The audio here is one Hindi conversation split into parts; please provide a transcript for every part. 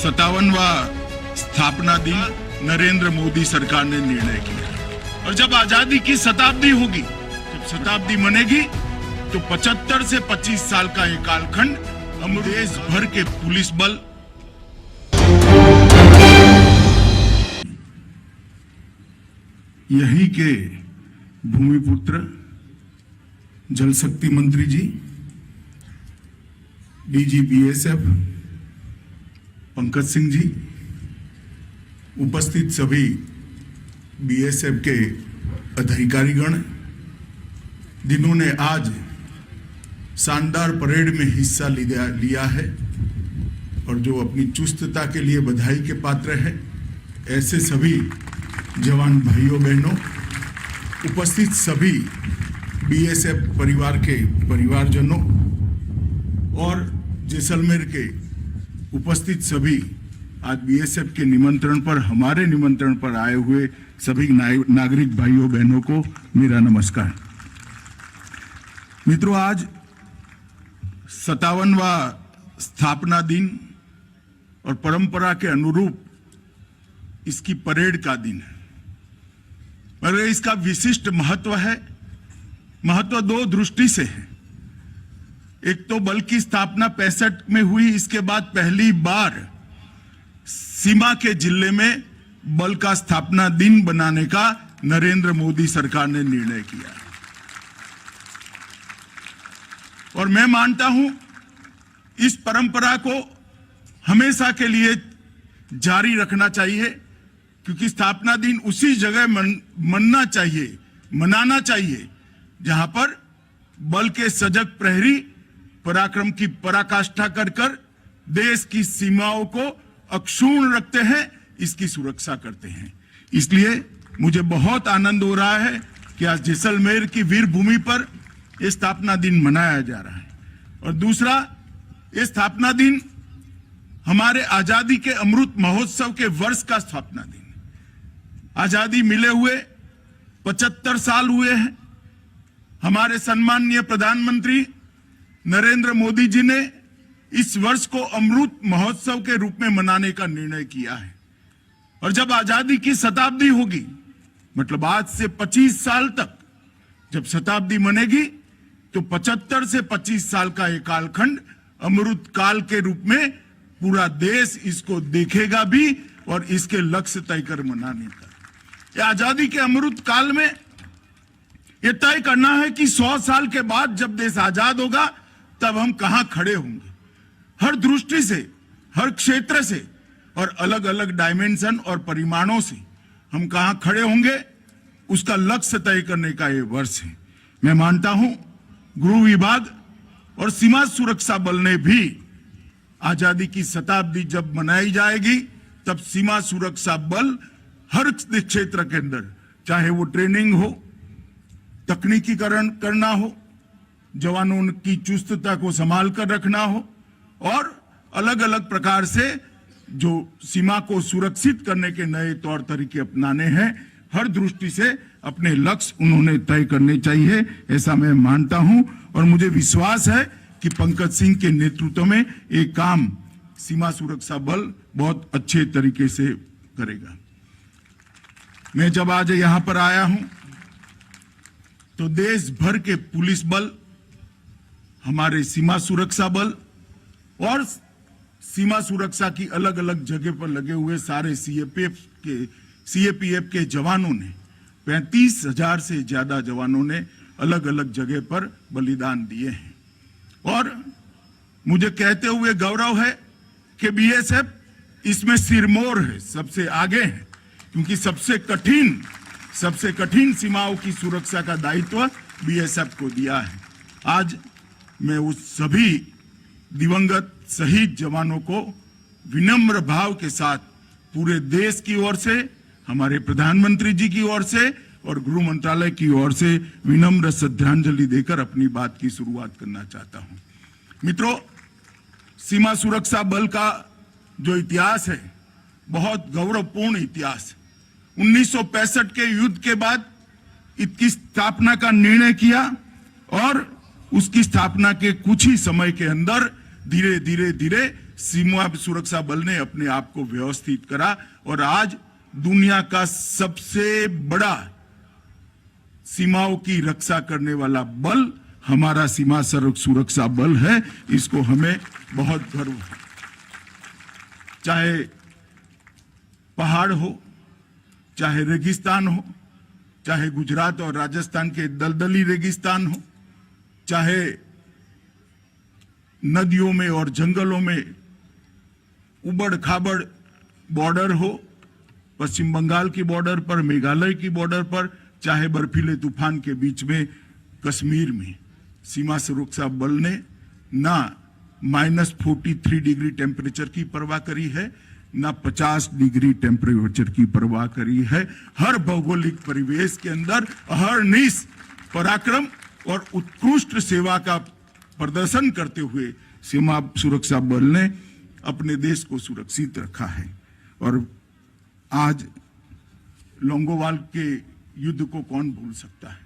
57वां स्थापना दिन नरेंद्र मोदी सरकार ने निर्णय किया। और जब आजादी की शताब्दी होगी, जब शताब्दी मनेगी, तो 75 से 25 साल का एक कालखंड हम देश भर के पुलिस बल, यही के भूमिपुत्र जल शक्ति मंत्री जी, डीजी बीएसएफ पंकज सिंह जी, उपस्थित सभी बीएसएफ के अधिकारीगण, जिन्होंने आज शानदार परेड में हिस्सा लिया है और जो अपनी चुस्तता के लिए बधाई के पात्र है, ऐसे सभी जवान भाइयों बहनों, उपस्थित सभी बीएसएफ परिवार के परिवारजनों और जैसलमेर के उपस्थित सभी आज बीएसएफ के निमंत्रण पर, हमारे निमंत्रण पर आए हुए सभी नागरिक भाइयों बहनों को मेरा नमस्कार। मित्रों, आज 57वां स्थापना दिन और परंपरा के अनुरूप इसकी परेड का दिन है। मगर इसका विशिष्ट महत्व है। महत्व दो दृष्टि से है। एक तो बल की स्थापना 65 में हुई, इसके बाद पहली बार सीमा के जिले में बल का स्थापना दिन बनाने का नरेंद्र मोदी सरकार ने निर्णय किया। और मैं मानता हूं इस परंपरा को हमेशा के लिए जारी रखना चाहिए, क्योंकि स्थापना दिन उसी जगह मनाना चाहिए जहां पर बल के सजग प्रहरी पराक्रम की पराकाष्ठा कर देश की सीमाओं को अक्षुण्ण रखते हैं, इसकी सुरक्षा करते हैं। इसलिए मुझे बहुत आनंद हो रहा है कि आज जैसलमेर की वीर भूमि पर यह स्थापना दिन मनाया जा रहा है। और दूसरा, यह स्थापना दिन हमारे आजादी के अमृत महोत्सव के वर्ष का स्थापना दिन। आजादी मिले हुए 75 साल हुए हैं। हमारे सम्माननीय प्रधानमंत्री नरेंद्र मोदी जी ने इस वर्ष को अमृत महोत्सव के रूप में मनाने का निर्णय किया है। और जब आजादी की शताब्दी होगी, मतलब आज से 25 साल तक जब शताब्दी मनेगी, तो 75 से 25 साल का एक कालखंड अमृत काल के रूप में पूरा देश इसको देखेगा भी और इसके लक्ष्य तय कर मनाने का। ये आजादी के अमृत काल में यह तय करना है कि 100 साल के बाद जब देश आजाद होगा, तब हम कहां खड़े होंगे, हर दृष्टि से, हर क्षेत्र से और अलग अलग डायमेंशन और परिमाणों से हम कहां खड़े होंगे, उसका लक्ष्य तय करने का यह वर्ष है। मैं मानता हूं गृह विभाग और सीमा सुरक्षा बल ने भी आजादी की शताब्दी जब मनाई जाएगी, तब सीमा सुरक्षा बल हर क्षेत्र के अंदर, चाहे वो ट्रेनिंग हो, तकनीकीकरण करना हो, जवानों की चुस्तता को संभाल कर रखना हो, और अलग अलग प्रकार से जो सीमा को सुरक्षित करने के नए तौर तरीके अपनाने हैं, हर दृष्टि से अपने लक्ष्य उन्होंने तय करने चाहिए, ऐसा मैं मानता हूं। और मुझे विश्वास है कि पंकज सिंह के नेतृत्व में एक काम सीमा सुरक्षा बल बहुत अच्छे तरीके से करेगा। मैं जब आज यहां पर आया हूं, तो देश भर के पुलिस बल, हमारे सीमा सुरक्षा बल और सीमा सुरक्षा की अलग अलग जगह पर लगे हुए सारे सीएपीएफ के जवानों ने, 35,000 से ज्यादा जवानों ने अलग अलग जगह पर बलिदान दिए हैं। और मुझे कहते हुए गौरव है कि बीएसएफ इसमें सिरमौर है, सबसे आगे है, क्योंकि सबसे कठिन सीमाओं की सुरक्षा का दायित्व बीएसएफ को दिया है। आज मैं उस सभी दिवंगत शहीद जवानों को विनम्र भाव के साथ पूरे देश की ओर से, हमारे प्रधानमंत्री जी की ओर से और गृह मंत्रालय की ओर से विनम्र श्रद्धांजलि देकर अपनी बात की शुरुआत करना चाहता हूं। मित्रों, सीमा सुरक्षा बल का जो इतिहास है, बहुत गौरवपूर्ण इतिहास। 1965 के युद्ध के बाद इसकी स्थापना का निर्णय किया और उसकी स्थापना के कुछ ही समय के अंदर धीरे धीरे सीमा सुरक्षा बल ने अपने आप को व्यवस्थित करा और आज दुनिया का सबसे बड़ा सीमाओं की रक्षा करने वाला बल हमारा सीमा सुरक्षा बल है। इसको हमें बहुत गर्व है। चाहे पहाड़ हो, चाहे रेगिस्तान हो, चाहे गुजरात और राजस्थान के दलदली रेगिस्तान हो, चाहे नदियों में और जंगलों में उबड़ खाबड़ बॉर्डर हो, पश्चिम बंगाल की बॉर्डर पर, मेघालय की बॉर्डर पर, चाहे बर्फीले तूफान के बीच में कश्मीर में, सीमा सुरक्षा बल ने ना -43 डिग्री टेम्परेचर की परवाह करी है, ना 50 डिग्री टेम्परेचर की परवाह करी है। हर भौगोलिक परिवेश के अंदर अहर्निश पराक्रम और उत्कृष्ट सेवा का प्रदर्शन करते हुए सीमा सुरक्षा बल ने अपने देश को सुरक्षित रखा है। और आज लोंगोवाल के युद्ध को कौन भूल सकता है।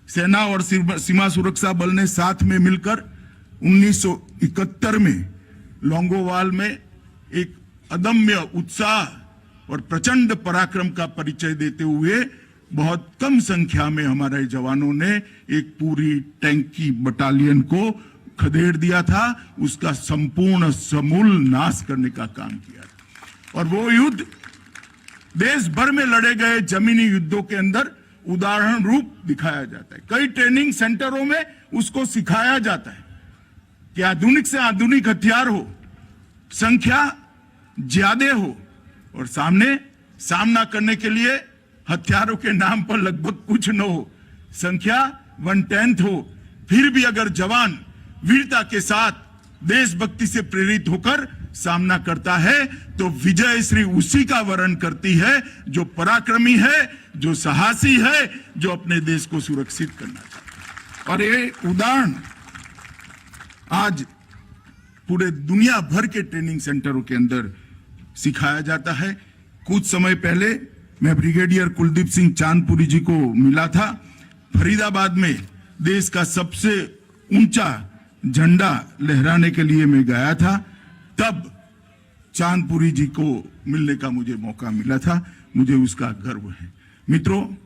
सेना और सीमा सुरक्षा बल ने साथ में मिलकर 1971 में लोंगोवाल में एक अदम्य उत्साह और प्रचंड पराक्रम का परिचय देते हुए बहुत कम संख्या में हमारे जवानों ने एक पूरी टैंक की बटालियन को खदेड़ दिया था, उसका संपूर्ण समूल नाश करने का काम किया था। और वो युद्ध देश भर में लड़े गए जमीनी युद्धों के अंदर उदाहरण रूप दिखाया जाता है। कई ट्रेनिंग सेंटरों में उसको सिखाया जाता है कि आधुनिक से आधुनिक हथियार हो, संख्या ज्यादा हो और सामना करने के लिए हथियारों के नाम पर लगभग कुछ न हो, संख्या 1/10 हो, फिर भी अगर जवान वीरता के साथ देशभक्ति से प्रेरित होकर सामना करता है तो विजय श्री उसी का वर्ण करती है जो पराक्रमी है, जो साहसी है, जो अपने देश को सुरक्षित करना चाहता है। और ये उदाहरण आज पूरे दुनिया भर के ट्रेनिंग सेंटरों के अंदर सिखाया जाता है। कुछ समय पहले मैं ब्रिगेडियर कुलदीप सिंह चांदपुरी जी को मिला था। फरीदाबाद में देश का सबसे ऊंचा झंडा लहराने के लिए मैं गया था, तब चांदपुरी जी को मिलने का मुझे मौका मिला था। मुझे उसका गर्व है। मित्रों,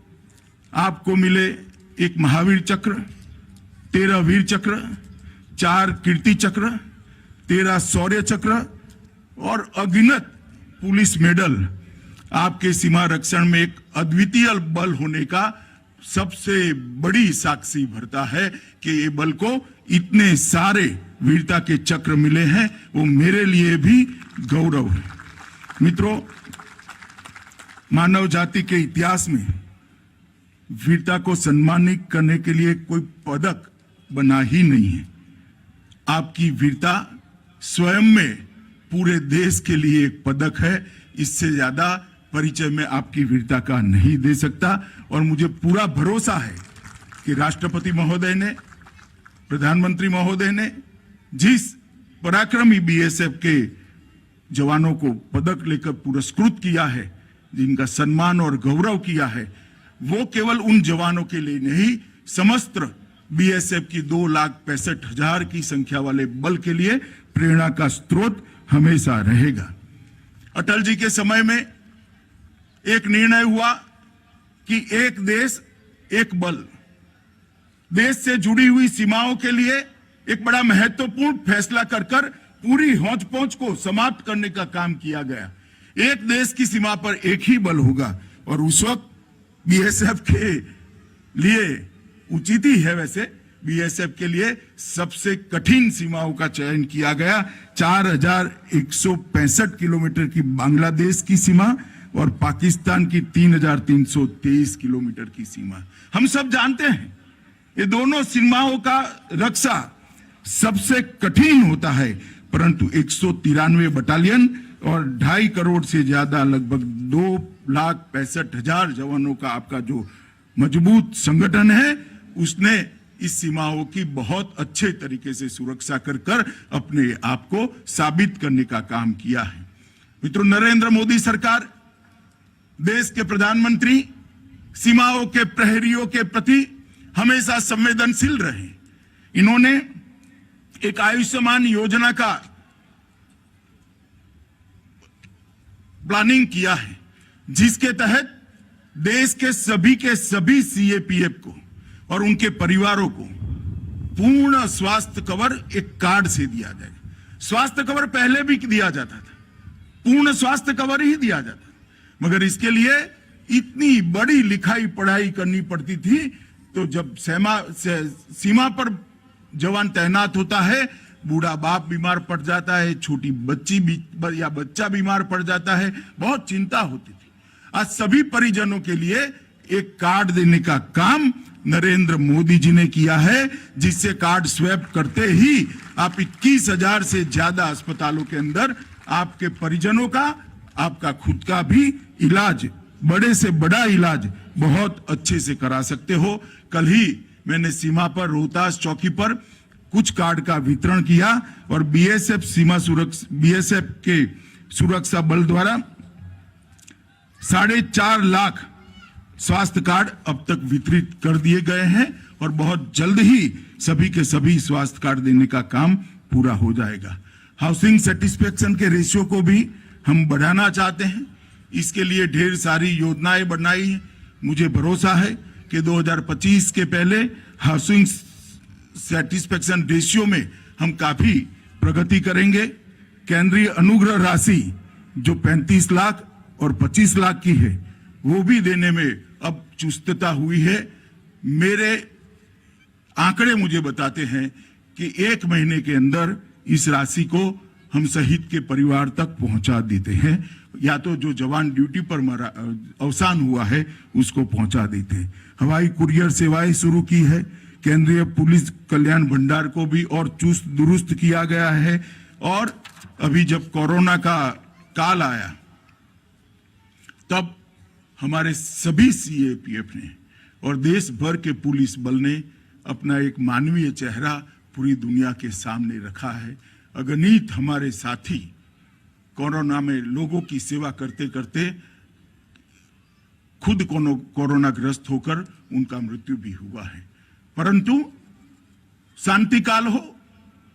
आपको मिले एक महावीर चक्र, 13 वीर चक्र, 4 कीर्ति चक्र, 13 शौर्य चक्र और अगिनत पुलिस मेडल आपके सीमा रक्षण में एक अद्वितीय बल होने का सबसे बड़ी साक्षी भरता है कि ये बल को इतने सारे वीरता के चक्र मिले हैं, वो मेरे लिए भी गौरव है। मित्रों, मानव जाति के इतिहास में वीरता को सम्मानित करने के लिए कोई पदक बना ही नहीं है। आपकी वीरता स्वयं में पूरे देश के लिए एक पदक है। इससे ज्यादा परिचय में आपकी वीरता का नहीं दे सकता। और मुझे पूरा भरोसा है कि राष्ट्रपति महोदय ने, प्रधानमंत्री महोदय ने जिस पराक्रमी बीएसएफ के जवानों को पदक लेकर पुरस्कृत किया है, जिनका सम्मान और गौरव किया है, वो केवल उन जवानों के लिए नहीं, समस्त बीएसएफ की 2,65,000 की संख्या वाले बल के लिए प्रेरणा का स्रोत हमेशा रहेगा। अटल जी के समय में एक निर्णय हुआ कि एक देश एक बल, देश से जुड़ी हुई सीमाओं के लिए एक बड़ा महत्वपूर्ण फैसला कर पूरी हौच पौच को समाप्त करने का काम किया गया। एक देश की सीमा पर एक ही बल होगा। और उस वक्त बीएसएफ के लिए उचित ही है, वैसे बीएसएफ के लिए सबसे कठिन सीमाओं का चयन किया गया। 4,165 किलोमीटर की बांग्लादेश की सीमा और पाकिस्तान की 3,323 किलोमीटर की सीमा। हम सब जानते हैं ये दोनों सीमाओं का रक्षा सबसे कठिन होता है, परंतु 193 बटालियन और 2.5 करोड़ से ज्यादा लगभग 2,65,000 जवानों का आपका जो मजबूत संगठन है, उसने इस सीमाओं की बहुत अच्छे तरीके से सुरक्षा कर अपने आप को साबित करने का काम किया है। मित्रों, नरेंद्र मोदी सरकार, देश के प्रधानमंत्री सीमाओं के प्रहरियों के प्रति हमेशा संवेदनशील रहे। इन्होंने एक आयुष्मान योजना का प्लानिंग किया है, जिसके तहत देश के सभी सीएपीएफ को और उनके परिवारों को पूर्ण स्वास्थ्य कवर एक कार्ड से दिया जाएगा। स्वास्थ्य कवर पहले भी दिया जाता था, पूर्ण स्वास्थ्य कवर ही दिया जाता था, मगर इसके लिए इतनी बड़ी लिखाई पढ़ाई करनी पड़ती थी। तो जब सीमा पर जवान तैनात होता है, बूढ़ा बाप बीमार पड़ जाता है, छोटी बच्ची या बच्चा बीमार पड़ जाता है, बहुत चिंता होती थी। आज सभी परिजनों के लिए एक कार्ड देने का काम नरेंद्र मोदी जी ने किया है, जिससे कार्ड स्वैप करते ही आप 21,000 से ज्यादा अस्पतालों के अंदर आपके परिजनों का, आपका खुद का भी इलाज, बड़े से बड़ा इलाज बहुत अच्छे से करा सकते हो। कल ही मैंने सीमा पर रोहतास चौकी पर कुछ कार्ड का वितरण किया और बीएसएफ के सुरक्षा बल द्वारा 4.5 लाख स्वास्थ्य कार्ड अब तक वितरित कर दिए गए हैं और बहुत जल्द ही सभी के सभी स्वास्थ्य कार्ड देने का काम पूरा हो जाएगा। हाउसिंग सेटिस्फेक्शन के रेशियो को भी हम बढ़ाना चाहते हैं, इसके लिए ढेर सारी योजनाएं बनाई हैं। मुझे भरोसा है कि 2025 के पहले हाउसिंग सेटिस्फेक्शन रेशियो में हम काफी प्रगति करेंगे। केंद्रीय अनुग्रह राशि जो 35 लाख और 25 लाख की है, वो भी देने में अब चुस्तता हुई है। मेरे आंकड़े मुझे बताते हैं कि 1 महीने के अंदर इस राशि को हम शहीद के परिवार तक पहुंचा देते हैं, या तो जो जवान ड्यूटी पर अवसान हुआ है उसको पहुंचा देते हैं। हवाई कुरियर सेवाएं शुरू की है। केंद्रीय पुलिस कल्याण भंडार को भी और चुस्त दुरुस्त किया गया है। और अभी जब कोरोना का काल आया, तब हमारे सभी सीएपीएफ ने और देश भर के पुलिस बल ने अपना एक मानवीय चेहरा पूरी दुनिया के सामने रखा है। अगणित हमारे साथी कोरोना में लोगों की सेवा करते करते खुद कोरोना ग्रस्त होकर उनका मृत्यु भी हुआ है। परंतु शांति काल हो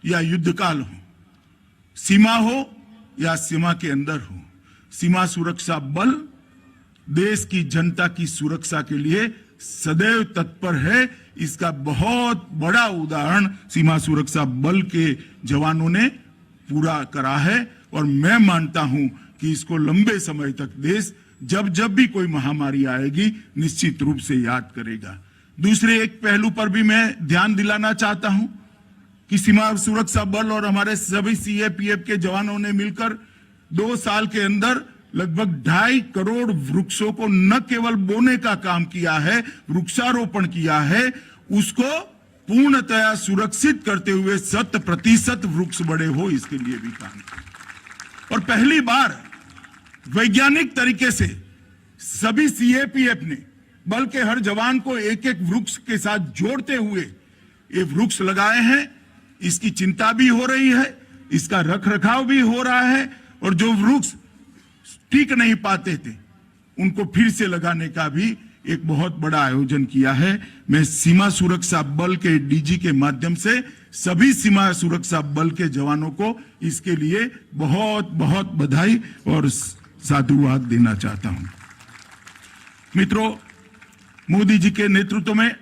या युद्ध काल हो, सीमा हो या सीमा के अंदर हो, सीमा सुरक्षा बल देश की जनता की सुरक्षा के लिए सदैव तत्पर है। इसका बहुत बड़ा उदाहरण सीमा सुरक्षा बल के जवानों ने पूरा करा है और मैं मानता हूं कि इसको लंबे समय तक देश जब भी कोई महामारी आएगी निश्चित रूप से याद करेगा। दूसरे एक पहलू पर भी मैं ध्यान दिलाना चाहता हूं कि सीमा सुरक्षा बल और हमारे सभी सीएपीएफ के जवानों ने मिलकर 2 साल के अंदर लगभग 2.5 करोड़ वृक्षों को न केवल बोने का काम किया है, वृक्षारोपण किया है, उसको पूर्णतया सुरक्षित करते हुए 100% वृक्ष बड़े हो, इसके लिए भी काम किया। और पहली बार वैज्ञानिक तरीके से सभी सीएपीएफ ने बल के हर जवान को एक एक वृक्ष के साथ जोड़ते हुए ये वृक्ष लगाए हैं। इसकी चिंता भी हो रही है, इसका रखरखाव भी हो रहा है और जो वृक्ष टिक नहीं पाते थे उनको फिर से लगाने का भी एक बहुत बड़ा आयोजन किया है। मैं सीमा सुरक्षा बल के डीजी के माध्यम से सभी सीमा सुरक्षा बल के जवानों को इसके लिए बहुत बहुत बधाई और साधुवाद देना चाहता हूं। मित्रों, मोदी जी के नेतृत्व में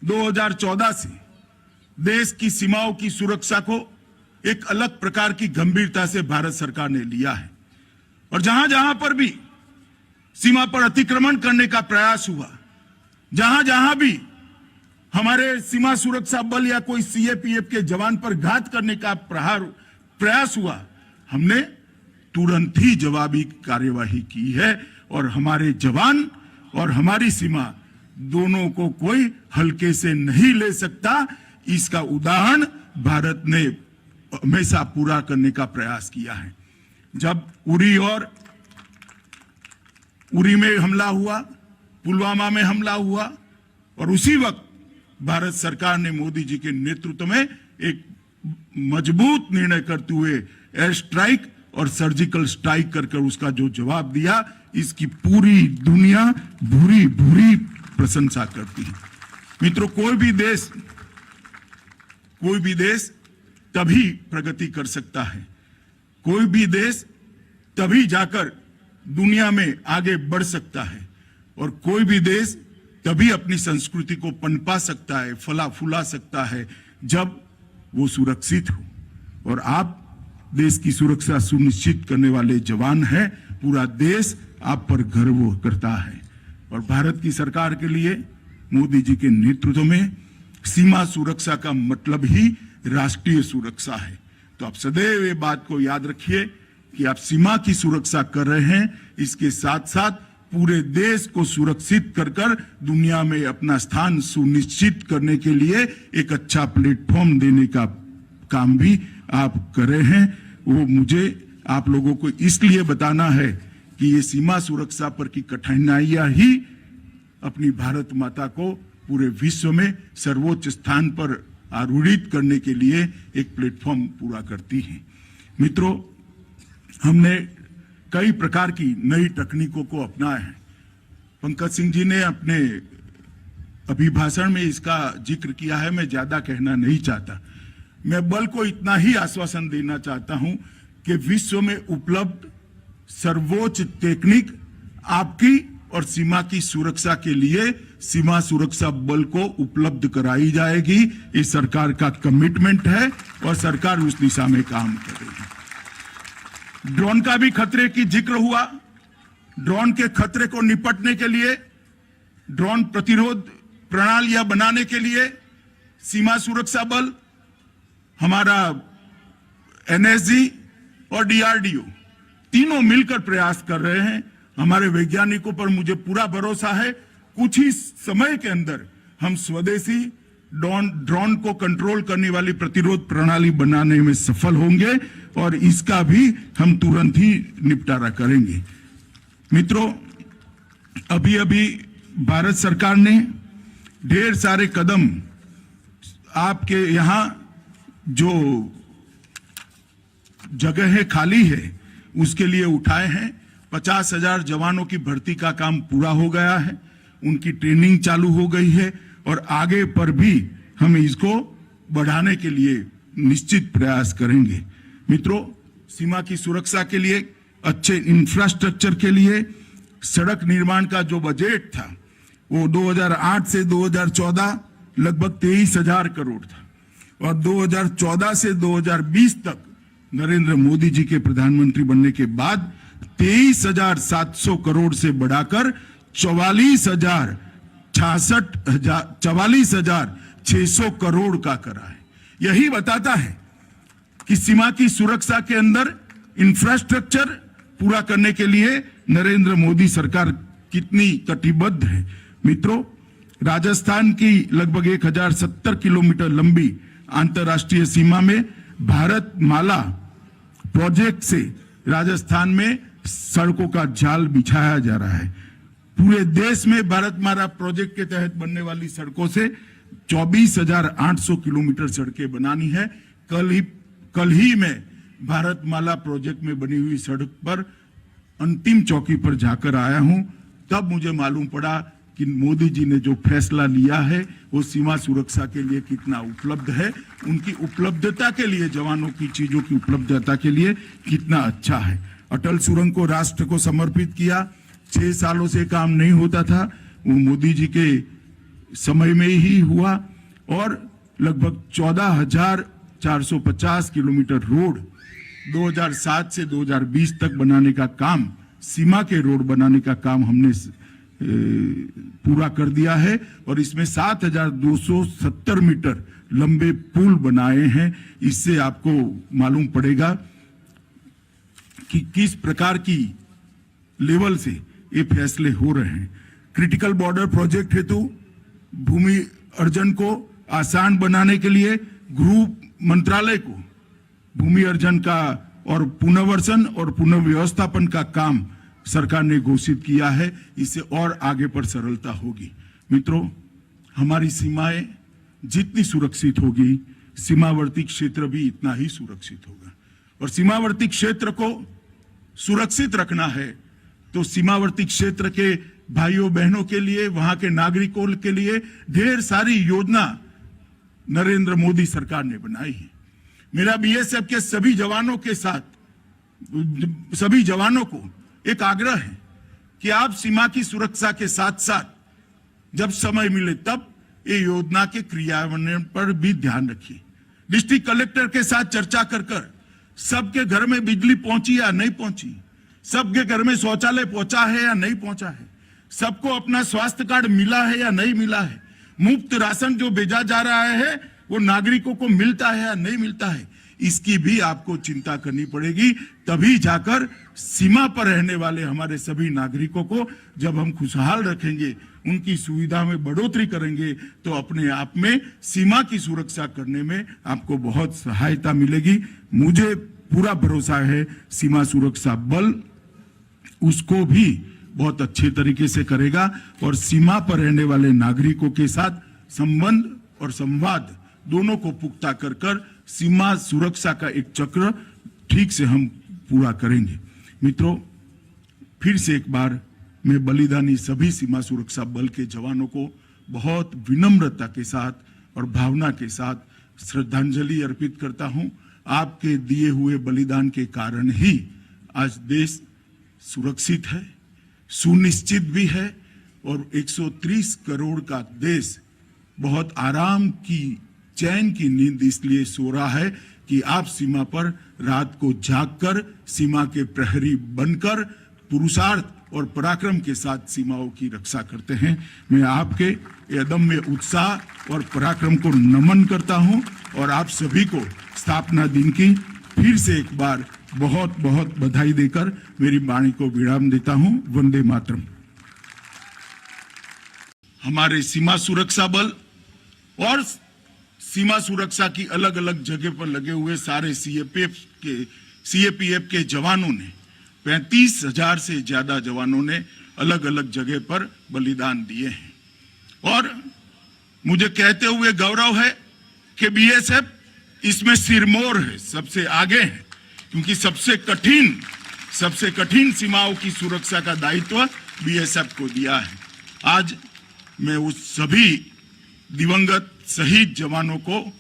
2014 से देश की सीमाओं की सुरक्षा को एक अलग प्रकार की गंभीरता से भारत सरकार ने लिया है और जहां जहां पर भी सीमा पर अतिक्रमण करने का प्रयास हुआ, जहां जहां भी हमारे सीमा सुरक्षा बल या कोई सीएपीएफ के जवान पर घात करने का प्रयास हुआ, हमने तुरंत ही जवाबी कार्यवाही की है और हमारे जवान और हमारी सीमा दोनों को कोई हल्के से नहीं ले सकता। इसका उदाहरण भारत ने हमेशा पूरा करने का प्रयास किया है। जब उरी में हमला हुआ, पुलवामा में हमला हुआ और उसी वक्त भारत सरकार ने मोदी जी के नेतृत्व में एक मजबूत निर्णय करते हुए एयर स्ट्राइक और सर्जिकल स्ट्राइक कर उसका जो जवाब दिया, इसकी पूरी दुनिया भूरी भूरी प्रशंसा करती है। मित्रों, कोई भी देश तभी प्रगति कर सकता है, कोई भी देश तभी जाकर दुनिया में आगे बढ़ सकता है और कोई भी देश तभी अपनी संस्कृति को पनपा सकता है, फला फूला सकता है जब वो सुरक्षित हो। और आप देश की सुरक्षा सुनिश्चित करने वाले जवान हैं। पूरा देश आप पर गर्व करता है और भारत की सरकार के लिए मोदी जी के नेतृत्व में सीमा सुरक्षा का मतलब ही राष्ट्रीय सुरक्षा है। तो आप सदैव ये बात को याद रखिए कि आप सीमा की सुरक्षा कर रहे हैं, इसके साथ साथ पूरे देश को सुरक्षित कर कर दुनिया में अपना स्थान सुनिश्चित करने के लिए एक अच्छा प्लेटफॉर्म देने का काम भी आप कर रहे हैं। वो मुझे आप लोगों को इसलिए बताना है कि ये सीमा सुरक्षा पर की कठिनाइयां ही अपनी भारत माता को पूरे विश्व में सर्वोच्च स्थान पर आरूढ़ित करने के लिए एक प्लेटफॉर्म पूरा करती है। मित्रों, हमने कई प्रकार की नई तकनीकों को अपनाया है। पंकज सिंह जी ने अपने अभिभाषण में इसका जिक्र किया है, मैं ज्यादा कहना नहीं चाहता। मैं बल को इतना ही आश्वासन देना चाहता हूं कि विश्व में उपलब्ध सर्वोच्च तकनीक आपकी और सीमा की सुरक्षा के लिए सीमा सुरक्षा बल को उपलब्ध कराई जाएगी। ये सरकार का कमिटमेंट है और सरकार उस दिशा में काम करेगी। ड्रोन का भी खतरे की जिक्र हुआ। ड्रोन के खतरे को निपटने के लिए, ड्रोन प्रतिरोध प्रणालियां बनाने के लिए सीमा सुरक्षा बल, हमारा एनएसजी और डीआरडीओ तीनों मिलकर प्रयास कर रहे हैं। हमारे वैज्ञानिकों पर मुझे पूरा भरोसा है, कुछ ही समय के अंदर हम स्वदेशी ड्रोन को कंट्रोल करने वाली प्रतिरोध प्रणाली बनाने में सफल होंगे और इसका भी हम तुरंत ही निपटारा करेंगे। मित्रों, अभी अभी भारत सरकार ने ढेर सारे कदम आपके यहां जो जगह खाली है उसके लिए उठाए हैं। 50,000 जवानों की भर्ती का काम पूरा हो गया है, उनकी ट्रेनिंग चालू हो गई है और आगे पर भी हम इसको बढ़ाने के लिए निश्चित प्रयास करेंगे। मित्रों, सीमा की सुरक्षा के लिए, अच्छे इंफ्रास्ट्रक्चर के लिए सड़क निर्माण का जो बजट था वो 2008 से 2014 लगभग 23,000 करोड़ था और 2014 से 2020 तक नरेंद्र मोदी जी के प्रधानमंत्री बनने के बाद 23,700 करोड़ से बढ़ाकर 44,600 करोड़ का करा है। यही बताता है कि सीमा की सुरक्षा के अंदर इंफ्रास्ट्रक्चर पूरा करने के लिए नरेंद्र मोदी सरकार कितनी कटिबद्ध है। मित्रों, राजस्थान की लगभग 1070 किलोमीटर लंबी अंतर्राष्ट्रीय सीमा में भारत माला प्रोजेक्ट से राजस्थान में सड़कों का जाल बिछाया जा रहा है। पूरे देश में भारत माला प्रोजेक्ट के तहत बनने वाली सड़कों से 24,800 किलोमीटर सड़कें बनानी है। कल ही में भारत माला प्रोजेक्ट में बनी हुई सड़क पर अंतिम चौकी पर जाकर आया हूं, तब मुझे मालूम पड़ा कि मोदी जी ने जो फैसला लिया है वो सीमा सुरक्षा के लिए कितना उपलब्ध है, उनकी उपलब्धता के लिए, जवानों की चीजों की उपलब्धता के लिए कितना अच्छा है। अटल सुरंग को राष्ट्र को समर्पित किया, 6 सालों से काम नहीं होता था, वो मोदी जी के समय में ही हुआ और लगभग 14,450 किलोमीटर रोड 2007 से 2020 तक बनाने का काम, सीमा के रोड बनाने का काम हमने पूरा कर दिया है और इसमें 7,270 मीटर लंबे पुल बनाए हैं। इससे आपको मालूम पड़ेगा कि किस प्रकार की लेवल से ये फैसले हो रहे हैं। क्रिटिकल बॉर्डर प्रोजेक्ट हेतु भूमि अर्जन को आसान बनाने के लिए गृह मंत्रालय को भूमि अर्जन का और पुनर्वसन और पुनर्व्यवस्थापन का काम सरकार ने घोषित किया है। इससे और आगे पर सरलता होगी। मित्रों, हमारी सीमाएं जितनी सुरक्षित होगी, सीमावर्ती क्षेत्र भी इतना ही सुरक्षित होगा। और सीमावर्ती क्षेत्र को सुरक्षित रखना है तो सीमावर्ती क्षेत्र के भाइयों बहनों के लिए, वहां के नागरिकों के लिए ढेर सारी योजना नरेंद्र मोदी सरकार ने बनाई है। मेरा बीएसएफ के सभी जवानों के साथ सभी जवानों को एक आग्रह है कि आप सीमा की सुरक्षा के साथ साथ जब समय मिले तब ये योजना के क्रियान्वयन पर भी ध्यान रखिए। डिस्ट्रिक्ट कलेक्टर के साथ चर्चा कर सबके घर में बिजली पहुंची या नहीं पहुंची, सबके घर में शौचालय पहुंचा है या नहीं पहुंचा है, सबको अपना स्वास्थ्य कार्ड मिला है या नहीं मिला है, मुफ्त राशन जो भेजा जा रहा है वो नागरिकों को मिलता है या नहीं मिलता है, इसकी भी आपको चिंता करनी पड़ेगी। तभी जाकर सीमा पर रहने वाले हमारे सभी नागरिकों को जब हम खुशहाल रखेंगे, उनकी सुविधा में बढ़ोतरी करेंगे, तो अपने आप में सीमा की सुरक्षा करने में आपको बहुत सहायता मिलेगी। मुझे पूरा भरोसा है सीमा सुरक्षा बल उसको भी बहुत अच्छे तरीके से करेगा और सीमा पर रहने वाले नागरिकों के साथ संबंध और संवाद दोनों को पुख्ता कर सीमा सुरक्षा का एक चक्र ठीक से हम पूरा करेंगे। मित्रों, फिर से एक बार मैं बलिदानी सभी सीमा सुरक्षा बल के जवानों को बहुत विनम्रता के साथ और भावना के साथ श्रद्धांजलि अर्पित करता हूं। आपके दिए हुए बलिदान के कारण ही आज देश सुरक्षित है, सुनिश्चित भी है और 130 करोड़ का देश बहुत आराम की चैन की नींद इसलिए सो रहा है कि आप सीमा पर रात को जागकर सीमा के प्रहरी बनकर पुरुषार्थ और पराक्रम के साथ सीमाओं की रक्षा करते हैं। मैं आपके अदम्य उत्साह और पराक्रम को नमन करता हूं और आप सभी को स्थापना दिन की फिर से एक बार बहुत बहुत बधाई देकर मेरी वाणी को विराम देता हूं। वंदे मातरम। हमारे सीमा सुरक्षा बल और सीमा सुरक्षा की अलग अलग जगह पर लगे हुए सारे सीएपीएफ के जवानों ने 35,000 से ज्यादा जवानों ने अलग अलग जगह पर बलिदान दिए हैं और मुझे कहते हुए गौरव है कि बीएसएफ इसमें सिरमौर है, सबसे आगे है, क्योंकि सबसे कठिन सीमाओं की सुरक्षा का दायित्व बीएसएफ को दिया है। आज मैं उस सभी दिवंगत शहीद जवानों को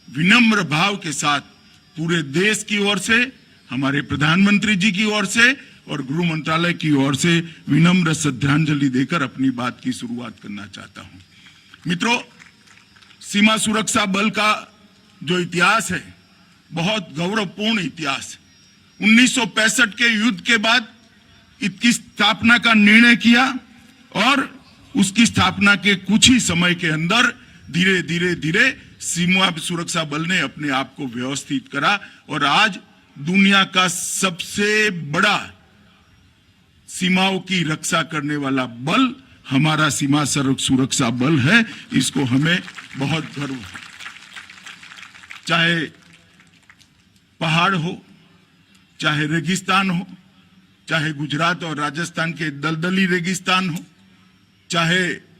विनम्र भाव के साथ पूरे देश की ओर से, हमारे प्रधानमंत्री जी की ओर से और गृह मंत्रालय की ओर से विनम्र श्रद्धांजलि देकर अपनी बात की शुरुआत करना चाहता हूं। मित्रों, सीमा सुरक्षा बल का जो इतिहास है बहुत गौरवपूर्ण इतिहास। 1965 के युद्ध के बाद इसकी स्थापना का निर्णय किया और उसकी स्थापना के कुछ ही समय के अंदर धीरे धीरे सीमा सुरक्षा बल ने अपने आप को व्यवस्थित करा और आज दुनिया का सबसे बड़ा सीमाओं की रक्षा करने वाला बल हमारा सीमा सुरक्षा बल है। इसको हमें बहुत गर्व है। चाहे पहाड़ हो, चाहे रेगिस्तान हो, चाहे गुजरात और राजस्थान के दलदली रेगिस्तान हो, चाहे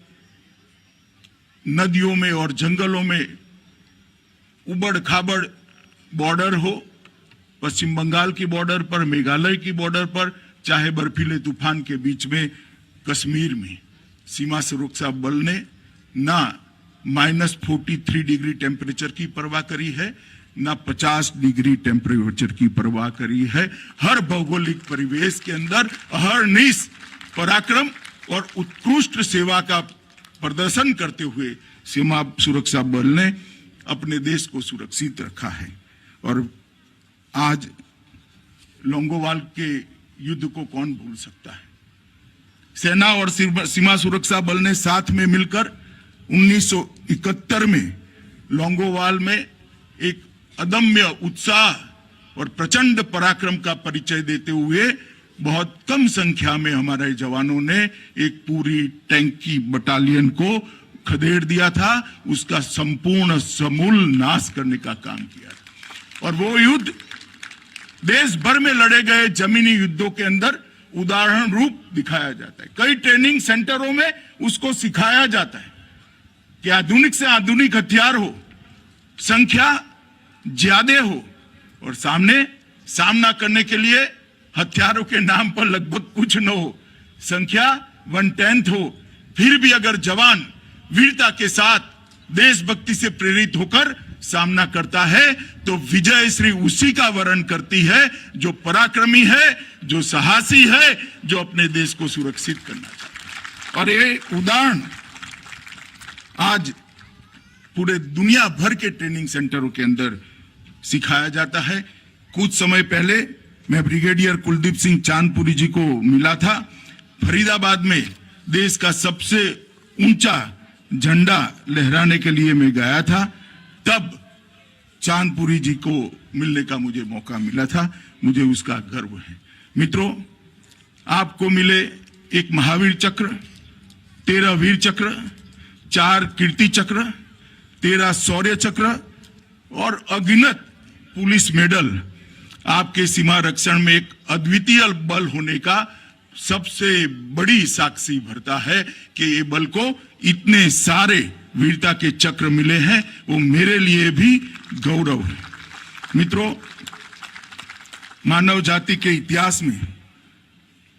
नदियों में और जंगलों में उबड़ खाबड़ बॉर्डर हो, पश्चिम बंगाल की बॉर्डर पर, मेघालय की बॉर्डर पर, चाहे बर्फीले तूफान के बीच में कश्मीर में, सीमा सुरक्षा बल ने ना -43 डिग्री टेम्परेचर की परवाह करी है, ना 50 डिग्री टेम्परेचर की परवाह करी है। हर भौगोलिक परिवेश के अंदर अहर्निश पराक्रम और उत्कृष्ट सेवा का प्रदर्शन करते हुए सीमा सुरक्षा बल ने अपने देश को सुरक्षित रखा है। और आज लोंगोवाल के युद्ध को कौन भूल सकता है। सेना और सीमा सुरक्षा बल ने साथ में मिलकर 1971 में लोंगोवाल में एक अदम्य उत्साह और प्रचंड पराक्रम का परिचय देते हुए बहुत कम संख्या में हमारे जवानों ने एक पूरी टैंक की बटालियन को खदेड़ दिया था, उसका संपूर्ण समूल नाश करने का काम किया था। और वो युद्ध देश भर में लड़े गए जमीनी युद्धों के अंदर उदाहरण रूप दिखाया जाता है। कई ट्रेनिंग सेंटरों में उसको सिखाया जाता है कि आधुनिक से आधुनिक हथियार हो, संख्या ज्यादा हो और सामना करने के लिए हथियारों के नाम पर लगभग कुछ न हो, संख्या 1/10 हो, फिर भी अगर जवान वीरता के साथ देशभक्ति से प्रेरित होकर सामना करता है तो विजय श्री उसी का वर्ण करती है जो पराक्रमी है, जो साहसी है, जो अपने देश को सुरक्षित करना चाहता है। और ये उदाहरण आज पूरे दुनिया भर के ट्रेनिंग सेंटरों के अंदर सिखाया जाता है। कुछ समय पहले मैं ब्रिगेडियर कुलदीप सिंह चांदपुरी जी को मिला था। फरीदाबाद में देश का सबसे ऊंचा झंडा लहराने के लिए मैं गया था, तब चांदपुरी जी को मिलने का मुझे मौका मिला था। मुझे उसका गर्व है। मित्रों, आपको मिले एक महावीर चक्र, 13 वीर चक्र, 4 कीर्ति चक्र, 13 शौर्य चक्र और अगिनत पुलिस मेडल आपके सीमा रक्षण में एक अद्वितीय बल होने का सबसे बड़ी साक्षी भरता है कि ये बल को इतने सारे वीरता के चक्र मिले हैं, वो मेरे लिए भी गौरव है। मित्रों, मानव जाति के इतिहास में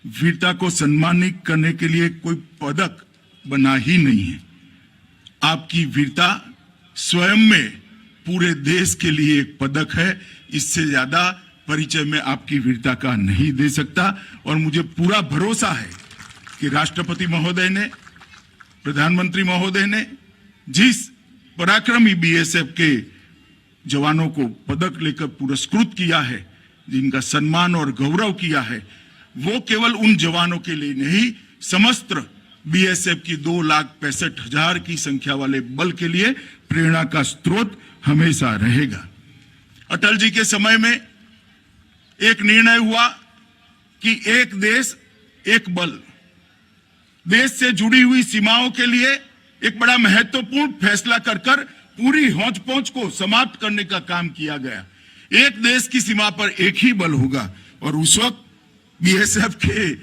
वीरता को सम्मानित करने के लिए कोई पदक बना ही नहीं है। आपकी वीरता स्वयं में पूरे देश के लिए एक पदक है। इससे ज्यादा परिचय में आपकी वीरता का नहीं दे सकता। और मुझे पूरा भरोसा है कि राष्ट्रपति महोदय ने, प्रधानमंत्री महोदय ने जिस पराक्रमी बीएसएफ के जवानों को पदक लेकर पुरस्कृत किया है, जिनका सम्मान और गौरव किया है, वो केवल उन जवानों के लिए नहीं, समस्त बीएसएफ की 2,65,000 की संख्या वाले बल के लिए प्रेरणा का स्रोत हमेशा रहेगा। अटल जी के समय में एक निर्णय हुआ कि एक देश एक बल। देश से जुड़ी हुई सीमाओं के लिए एक बड़ा महत्वपूर्ण फैसला कर पूरी हौच पौच को समाप्त करने का काम किया गया। एक देश की सीमा पर एक ही बल होगा। और उस वक्त बीएसएफ के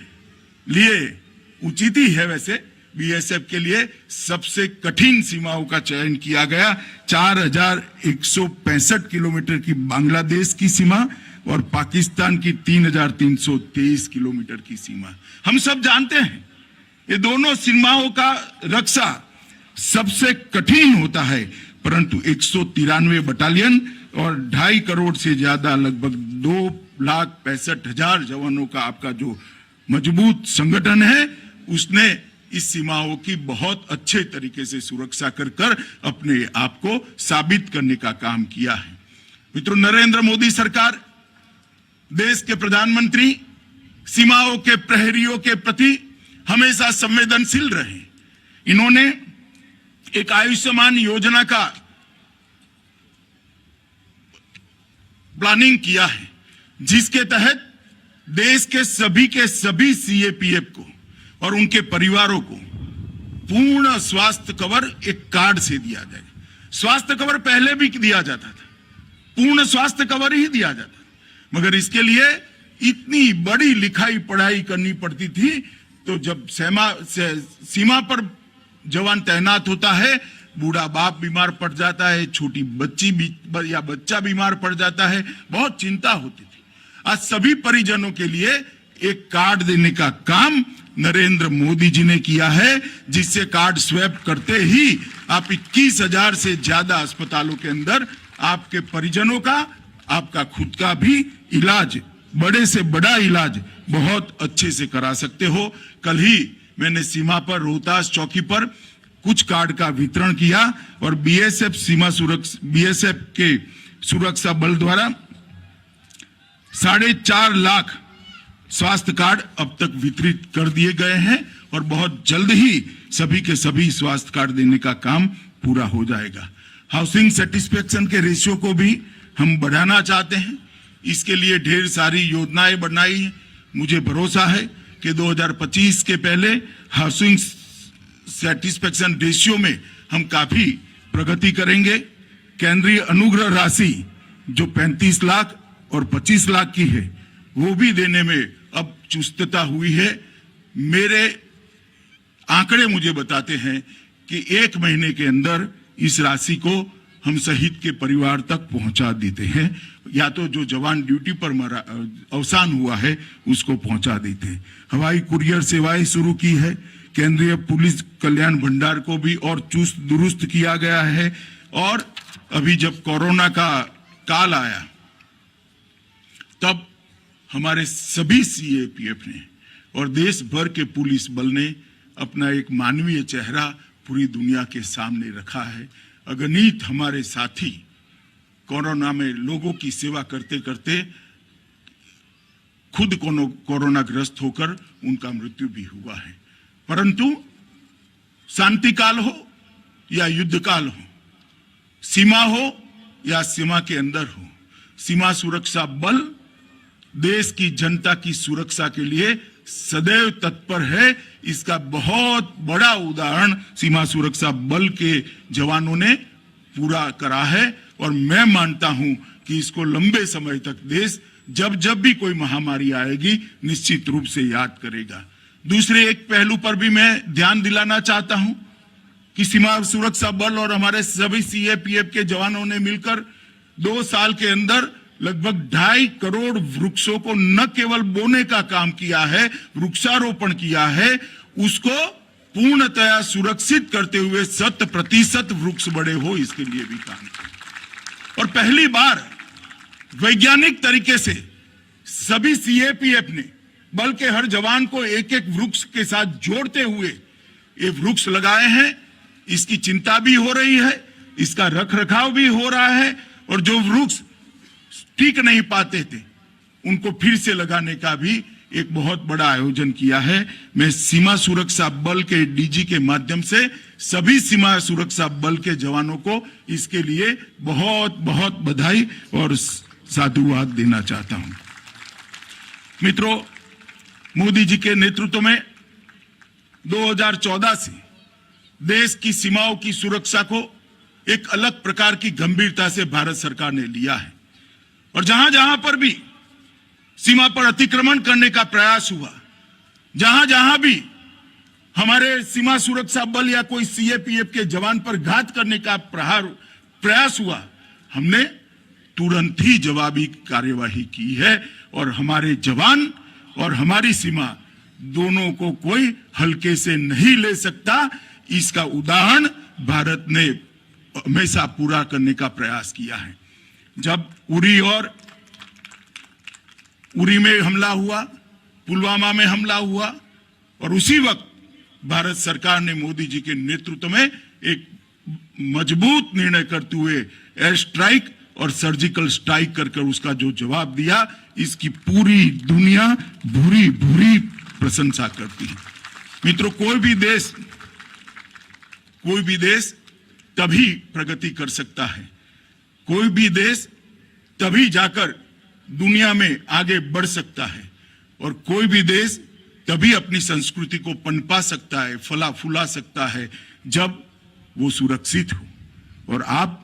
लिए उचित ही है, वैसे बीएसएफ के लिए सबसे कठिन सीमाओं का चयन किया गया। 4,165 किलोमीटर की बांग्लादेश की सीमा और पाकिस्तान की 3,323 किलोमीटर की सीमा। हम सब जानते हैं ये दोनों सीमाओं का रक्षा सबसे कठिन होता है, परंतु 193 बटालियन और 2.5 करोड़ से ज्यादा, लगभग 2,65,000 जवानों का आपका जो मजबूत संगठन है, उसने इस सीमाओं की बहुत अच्छे तरीके से सुरक्षा कर अपने आप को साबित करने का काम किया है। मित्रों, नरेंद्र मोदी सरकार, देश के प्रधानमंत्री सीमाओं के प्रहरियों के प्रति हमेशा संवेदनशील रहे। इन्होंने एक आयुष्मान योजना का प्लानिंग किया है, जिसके तहत देश के सभी सीएपीएफ को और उनके परिवारों को पूर्ण स्वास्थ्य कवर एक कार्ड से दिया जाएगा। स्वास्थ्य कवर पहले भी दिया जाता था, पूर्ण स्वास्थ्य कवर ही दिया जाता था, मगर इसके लिए इतनी बड़ी लिखाई पढ़ाई करनी पड़ती थी। तो जब सीमा पर जवान तैनात होता है, बूढ़ा बाप बीमार पड़ जाता है, छोटी बच्ची या बच्चा बीमार पड़ जाता है, बहुत चिंता होती थी। आज सभी परिजनों के लिए एक कार्ड देने का काम नरेंद्र मोदी जी ने किया है, जिससे कार्ड स्वैप करते ही आप 21,000 से ज्यादा अस्पतालों के अंदर आपके परिजनों का, आपका खुद का भी इलाज, बड़े से बड़ा इलाज बहुत अच्छे से करा सकते हो। कल ही मैंने सीमा पर रोहतास चौकी पर कुछ कार्ड का वितरण किया और बीएसएफ के सुरक्षा बल द्वारा 4.5 लाख स्वास्थ्य कार्ड अब तक वितरित कर दिए गए हैं और बहुत जल्द ही सभी के सभी स्वास्थ्य कार्ड देने का काम पूरा हो जाएगा। हाउसिंग सेटिस्फेक्शन के रेशियो को भी हम बढ़ाना चाहते हैं। इसके लिए ढेर सारी योजनाएं बनाई हैं। मुझे भरोसा है कि 2025 के पहले हाउसिंग सेटिस्फेक्शन रेशियो में हम काफी प्रगति करेंगे। केंद्रीय अनुग्रह राशि जो 35 लाख और 25 लाख की है, वो भी देने में अब चुस्तता हुई है। मेरे आंकड़े मुझे बताते हैं कि 1 महीने के अंदर इस राशि को हम शहीद के परिवार तक पहुंचा देते हैं, या तो जो जवान ड्यूटी पर अवसान हुआ है उसको पहुंचा देते हैं। हवाई कुरियर सेवाएं शुरू की है। केंद्रीय पुलिस कल्याण भंडार को भी और चुस्त दुरुस्त किया गया है। और अभी जब कोरोना का काल आया तब हमारे सभी सीएपीएफ ने और देश भर के पुलिस बल ने अपना एक मानवीय चेहरा पूरी दुनिया के सामने रखा है। अगणित हमारे साथी कोरोना में लोगों की सेवा करते करते खुद कोरोना ग्रस्त होकर उनका मृत्यु भी हुआ है। परंतु शांति काल हो या युद्ध काल हो, सीमा हो या सीमा के अंदर हो, सीमा सुरक्षा बल देश की जनता की सुरक्षा के लिए सदैव तत्पर है। इसका बहुत बड़ा उदाहरण सीमा सुरक्षा बल के जवानों ने पूरा करा है और मैं मानता हूं कि इसको लंबे समय तक देश जब जब भी कोई महामारी आएगी निश्चित रूप से याद करेगा। दूसरे एक पहलू पर भी मैं ध्यान दिलाना चाहता हूं कि सीमा सुरक्षा बल और हमारे सभी सीएपीएफ के जवानों ने मिलकर 2 साल के अंदर लगभग 2.5 करोड़ वृक्षों को न केवल बोने का काम किया है, वृक्षारोपण किया है, उसको पूर्णतया सुरक्षित करते हुए 100% वृक्ष बड़े हो इसके लिए भी काम किया। और पहली बार वैज्ञानिक तरीके से सभी सीएपीएफ ने बल के हर जवान को एक एक वृक्ष के साथ जोड़ते हुए ये वृक्ष लगाए हैं। इसकी चिंता भी हो रही है, इसका रखरखाव भी हो रहा है और जो वृक्ष टिक नहीं पाते थे उनको फिर से लगाने का भी एक बहुत बड़ा आयोजन किया है। मैं सीमा सुरक्षा बल के डीजी के माध्यम से सभी सीमा सुरक्षा बल के जवानों को इसके लिए बहुत बहुत बधाई और साधुवाद देना चाहता हूं। मित्रों, मोदी जी के नेतृत्व में 2014 से देश की सीमाओं की सुरक्षा को एक अलग प्रकार की गंभीरता से भारत सरकार ने लिया है और जहां जहां पर भी सीमा पर अतिक्रमण करने का प्रयास हुआ, जहां जहां भी हमारे सीमा सुरक्षा बल या कोई सीएपीएफ के जवान पर घात करने का प्रयास हुआ, हमने तुरंत ही जवाबी कार्यवाही की है और हमारे जवान और हमारी सीमा दोनों को कोई हल्के से नहीं ले सकता। इसका उदाहरण भारत ने हमेशा पूरा करने का प्रयास किया है। जब उरी में हमला हुआ, पुलवामा में हमला हुआ और उसी वक्त भारत सरकार ने मोदी जी के नेतृत्व में एक मजबूत निर्णय करते हुए एयर स्ट्राइक और सर्जिकल स्ट्राइक कर उसका जो जवाब दिया, इसकी पूरी दुनिया भूरी भूरी प्रशंसा करती है। मित्रों, कोई भी देश तभी प्रगति कर सकता है, कोई भी देश तभी जाकर दुनिया में आगे बढ़ सकता है और कोई भी देश तभी अपनी संस्कृति को पनपा सकता है, फला फूला सकता है जब वो सुरक्षित हो। और आप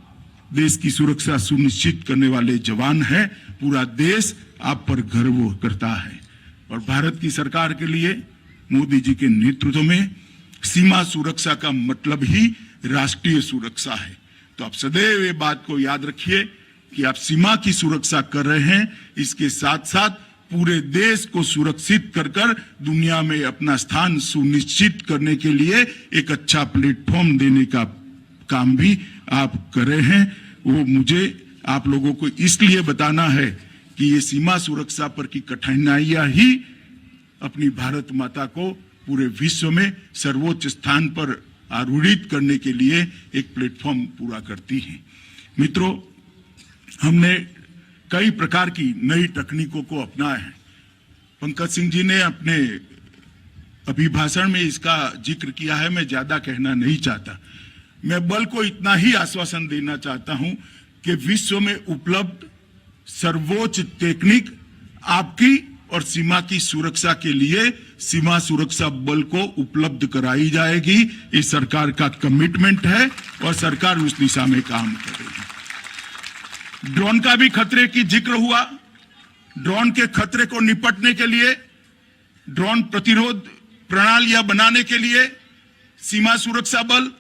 देश की सुरक्षा सुनिश्चित करने वाले जवान हैं, पूरा देश आप पर गर्व करता है। और भारत की सरकार के लिए मोदी जी के नेतृत्व में सीमा सुरक्षा का मतलब ही राष्ट्रीय सुरक्षा है। तो आप सदैव ये बात को याद रखिए कि आप सीमा की सुरक्षा कर रहे हैं, इसके साथ साथ पूरे देश को सुरक्षित कर दुनिया में अपना स्थान सुनिश्चित करने के लिए एक अच्छा प्लेटफॉर्म देने का काम भी आप कर रहे हैं। वो मुझे आप लोगों को इसलिए बताना है कि ये सीमा सुरक्षा पर की कठिनाइयां ही अपनी भारत माता को पूरे विश्व में सर्वोच्च स्थान पर आरूढ़ित करने के लिए एक प्लेटफॉर्म पूरा करती हैं। मित्रों, हमने कई प्रकार की नई तकनीकों को अपनाया है। पंकज सिंह जी ने अपने अभिभाषण में इसका जिक्र किया है, मैं ज्यादा कहना नहीं चाहता। मैं बल को इतना ही आश्वासन देना चाहता हूं कि विश्व में उपलब्ध सर्वोच्च तकनीक आपकी और सीमा की सुरक्षा के लिए सीमा सुरक्षा बल को उपलब्ध कराई जाएगी। ये सरकार का कमिटमेंट है और सरकार उस दिशा में काम करेगी। ड्रोन का भी खतरे की जिक्र हुआ। ड्रोन के खतरे को निपटने के लिए, ड्रोन प्रतिरोध प्रणालियां बनाने के लिए सीमा सुरक्षा बल,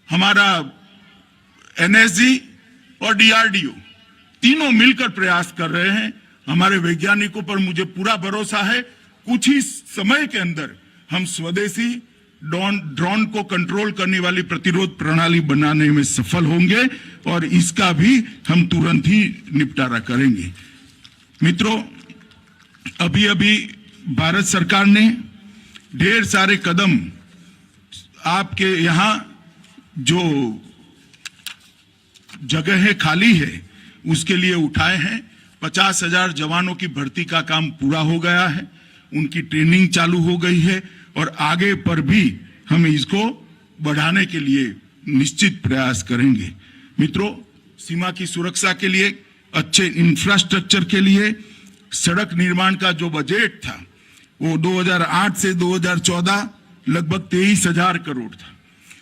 हमारा एनएसजी और डीआरडीओ तीनों मिलकर प्रयास कर रहे हैं। हमारे वैज्ञानिकों पर मुझे पूरा भरोसा है, कुछ ही समय के अंदर हम स्वदेशी ड्रोन को कंट्रोल करने वाली प्रतिरोध प्रणाली बनाने में सफल होंगे और इसका भी हम तुरंत ही निपटारा करेंगे। मित्रों, अभी अभी भारत सरकार ने ढेर सारे कदम आपके यहां जो जगह खाली है उसके लिए उठाए हैं। 50,000 जवानों की भर्ती का काम पूरा हो गया है, उनकी ट्रेनिंग चालू हो गई है और आगे पर भी हम इसको बढ़ाने के लिए निश्चित प्रयास करेंगे। मित्रों, सीमा की सुरक्षा के लिए, अच्छे इंफ्रास्ट्रक्चर के लिए सड़क निर्माण का जो बजट था वो 2008 से 2014 लगभग 23,000 करोड़ था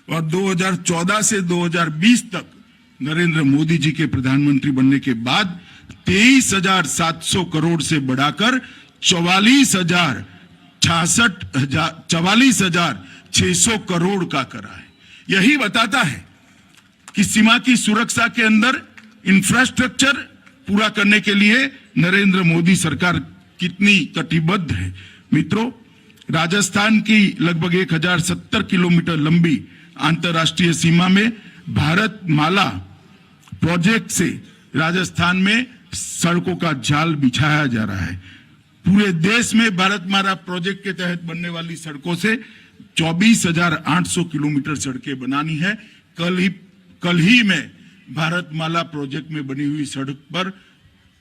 और 2014 से 2020 तक नरेंद्र मोदी जी के प्रधानमंत्री बनने के बाद 23,700 करोड़ से बढ़ाकर 44,600 करोड़ का करा है। यही बताता है कि सीमा की सुरक्षा के अंदर इंफ्रास्ट्रक्चर पूरा करने के लिए नरेंद्र मोदी सरकार कितनी कटिबद्ध है। मित्रों, राजस्थान की लगभग 1070 किलोमीटर लंबी अंतर्राष्ट्रीय सीमा में भारत माला प्रोजेक्ट से राजस्थान में सड़कों का जाल बिछाया जा रहा है। पूरे देश में भारत माला प्रोजेक्ट के तहत बनने वाली सड़कों से 24,800 किलोमीटर सड़कें बनानी है। कल ही में भारत माला प्रोजेक्ट में बनी हुई सड़क पर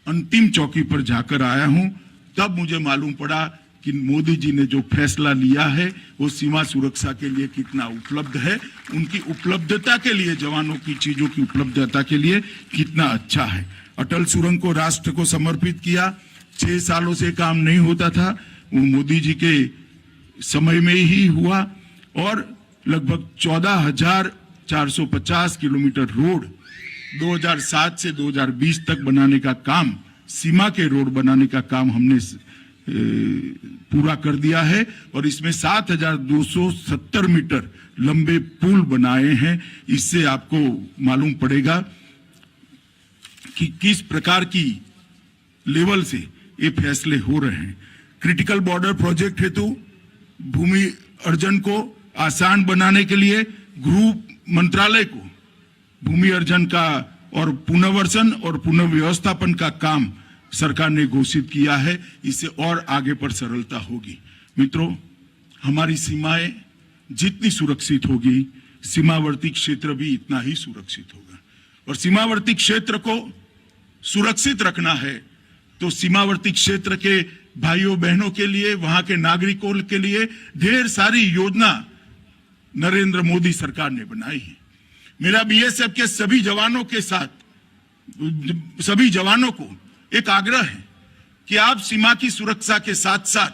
अंतिम चौकी पर जाकर आया हूं, तब मुझे मालूम पड़ा कि मोदी जी ने जो फैसला लिया है वो सीमा सुरक्षा के लिए कितना उपलब्ध है, उनकी उपलब्धता के लिए, जवानों की चीजों की उपलब्धता के लिए कितना अच्छा है। अटल सुरंग को राष्ट्र को समर्पित किया, 6 सालों से काम नहीं होता था, वो मोदी जी के समय में ही हुआ और लगभग 14,450 किलोमीटर रोड 2007 से 2020 तक बनाने का काम, सीमा के रोड बनाने का काम हमने पूरा कर दिया है और इसमें 7,270 मीटर लंबे पुल बनाए हैं। इससे आपको मालूम पड़ेगा कि किस प्रकार की लेवल से ये फैसले हो रहे हैं। क्रिटिकल बॉर्डर प्रोजेक्ट हेतु भूमि अर्जन को आसान बनाने के लिए गृह मंत्रालय को भूमि अर्जन का और पुनर्वसन और पुनर्व्यवस्थापन का काम सरकार ने घोषित किया है। इससे और आगे पर सरलता होगी। मित्रों, हमारी सीमाएं जितनी सुरक्षित होगी, सीमावर्ती क्षेत्र भी इतना ही सुरक्षित होगा और सीमावर्ती क्षेत्र को सुरक्षित रखना है तो सीमावर्ती क्षेत्र के भाइयों बहनों के लिए, वहां के नागरिकों के लिए ढेर सारी योजना नरेंद्र मोदी सरकार ने बनाई है। मेरा बीएसएफ के सभी जवानों के साथ, सभी जवानों को एक आग्रह है कि आप सीमा की सुरक्षा के साथ साथ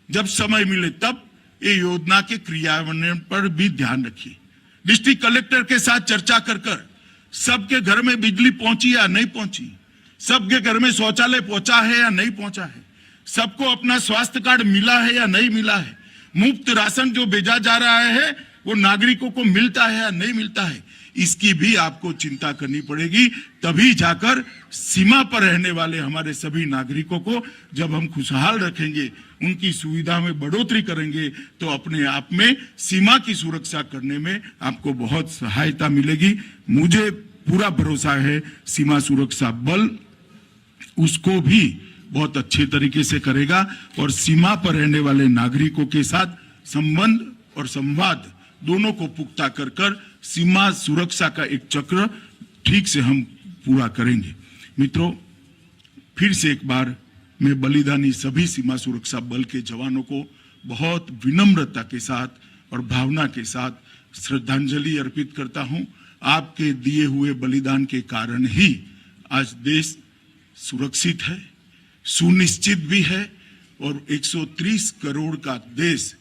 जब समय मिले तब ये योजना के क्रियान्वयन पर भी ध्यान रखिए। डिस्ट्रिक्ट कलेक्टर के साथ चर्चा कर सबके घर में बिजली पहुंची या नहीं पहुंची, सबके घर में शौचालय पहुंचा है या नहीं पहुंचा है, सबको अपना स्वास्थ्य कार्ड मिला है या नहीं मिला है, मुफ्त राशन जो भेजा जा रहा है वो नागरिकों को मिलता है या नहीं मिलता है, इसकी भी आपको चिंता करनी पड़ेगी। तभी जाकर सीमा पर रहने वाले हमारे सभी नागरिकों को जब हम खुशहाल रखेंगे, उनकी सुविधा में बढ़ोतरी करेंगे तो अपने आप में सीमा की सुरक्षा करने में आपको बहुत सहायता मिलेगी। मुझे पूरा भरोसा है सीमा सुरक्षा बल उसको भी बहुत अच्छे तरीके से करेगा और सीमा पर रहने वाले नागरिकों के साथ संबंध और संवाद दोनों को पुख्ता कर सीमा सुरक्षा का एक चक्र ठीक से हम पूरा करेंगे। मित्रों, फिर से एक बार मैं बलिदानी सभी सीमा सुरक्षा बल के जवानों को बहुत विनम्रता के साथ और भावना के साथ श्रद्धांजलि अर्पित करता हूं। आपके दिए हुए बलिदान के कारण ही आज देश सुरक्षित है, सुनिश्चित भी है और 130 करोड़ का देश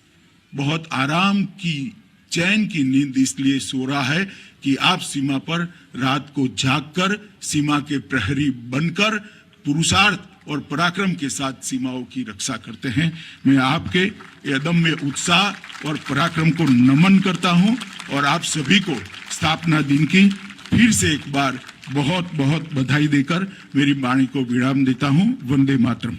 बहुत आराम की, चैन की नींद इसलिए सो रहा है कि आप सीमा पर रात को जागकर सीमा के प्रहरी बनकर पुरुषार्थ और पराक्रम के साथ सीमाओं की रक्षा करते हैं। मैं आपके अदम्य उत्साह और पराक्रम को नमन करता हूं और आप सभी को स्थापना दिन की फिर से एक बार बहुत बहुत बधाई देकर मेरी वाणी को विराम देता हूं। वंदे मातरम।